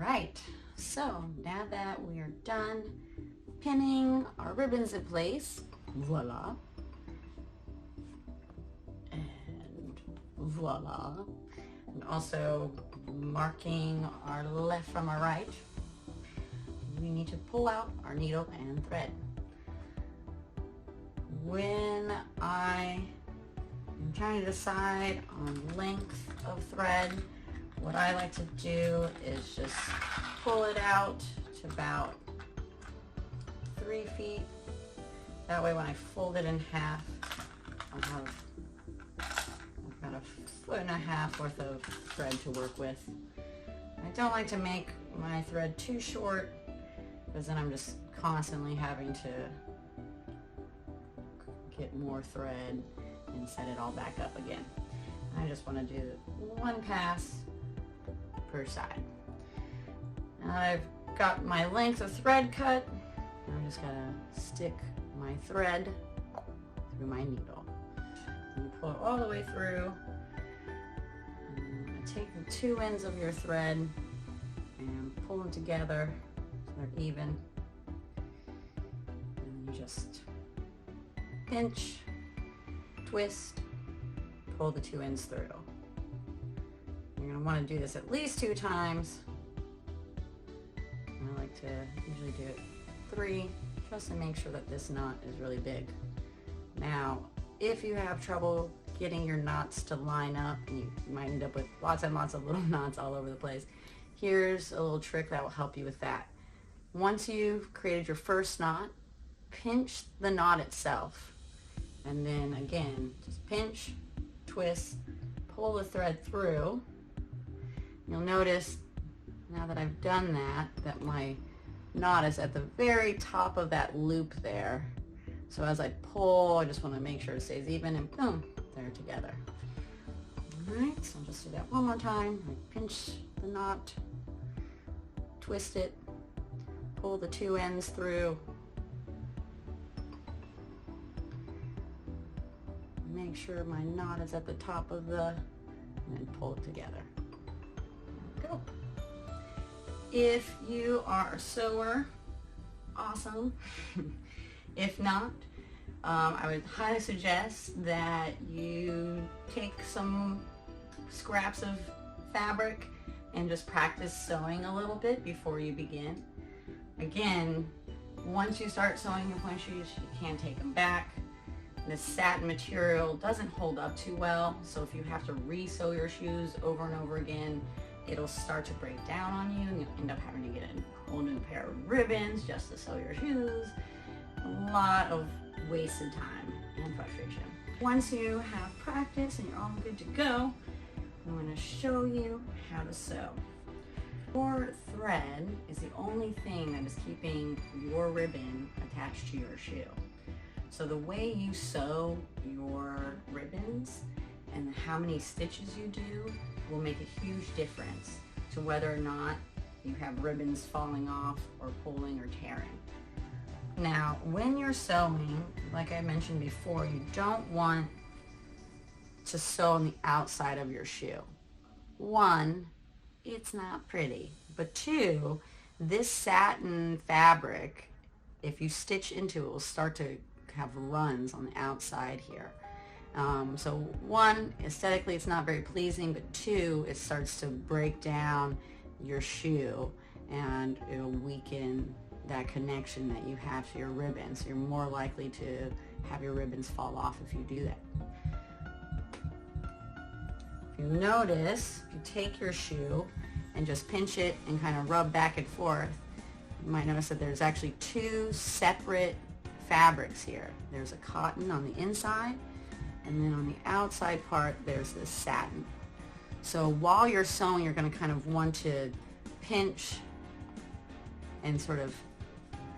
right, so now that we are done pinning our ribbons in place, voila, and voila, and also marking our left from our right, we need to pull out our needle and thread. When I am trying to decide on length of thread, what I like to do is just pull it out to about 3 feet. That way when I fold it in half, I'll have about 1.5 feet worth of thread to work with. I don't like to make my thread too short because then I'm just constantly having to get more thread and set it all back up again. I just want to do one pass per side. Now I've got my length of thread cut. I'm just gonna stick my thread through my needle and pull it all the way through. And take the 2 ends of your thread and pull them together so they're even. And you just pinch, twist, pull the 2 ends through. You're going to want to do this at least 2 times. I like to usually do it 3 just to make sure that this knot is really big. Now, if you have trouble getting your knots to line up, and you might end up with lots and lots of little knots all over the place, here's a little trick that will help you with that. Once you've created your first knot, pinch the knot itself. And then again, just pinch, twist, pull the thread through. You'll notice now that I've done that, that my knot is at the very top of that loop there. So as I pull, I just want to make sure it stays even, and boom, they're together. All right, so I'll just do that one more time. I pinch the knot, twist it, pull the 2 ends through, make sure my knot is at the top of the, and then pull it together. There we go. If you are a sewer, awesome. If not, I would highly suggest that you take some scraps of fabric and just practice sewing a little bit before you begin. Again, once you start sewing your pointe shoes, you can't take them back. This satin material doesn't hold up too well, so if you have to re-sew your shoes over and over again, it'll start to break down on you, and you'll end up having to get a whole new pair of ribbons just to sew your shoes. A lot of wasted time and frustration. Once you have practice and you're all good to go, I'm going to show you how to sew. Your thread is the only thing that is keeping your ribbon attached to your shoe. So the way you sew your ribbons and how many stitches you do will make a huge difference to whether or not you have ribbons falling off or pulling or tearing. Now, when you're sewing, like I mentioned before, you don't want to sew on the outside of your shoe. 1, it's not pretty, but 2, this satin fabric, if you stitch into it, will start to have runs on the outside here. So 1, aesthetically it's not very pleasing, but 2, it starts to break down your shoe and it'll weaken that connection that you have to your ribbons. So you're more likely to have your ribbons fall off if you do that. If you notice, if you take your shoe and just pinch it and kind of rub back and forth, you might notice that there's actually 2 separate fabrics here. There's a cotton on the inside, and then on the outside part there's this satin. So while you're sewing, you're going to kind of want to pinch and sort of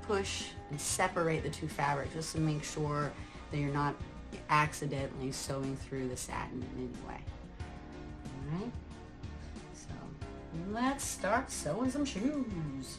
push and separate the 2 fabrics just to make sure that you're not accidentally sewing through the satin in any way. Alright, so let's start sewing some shoes.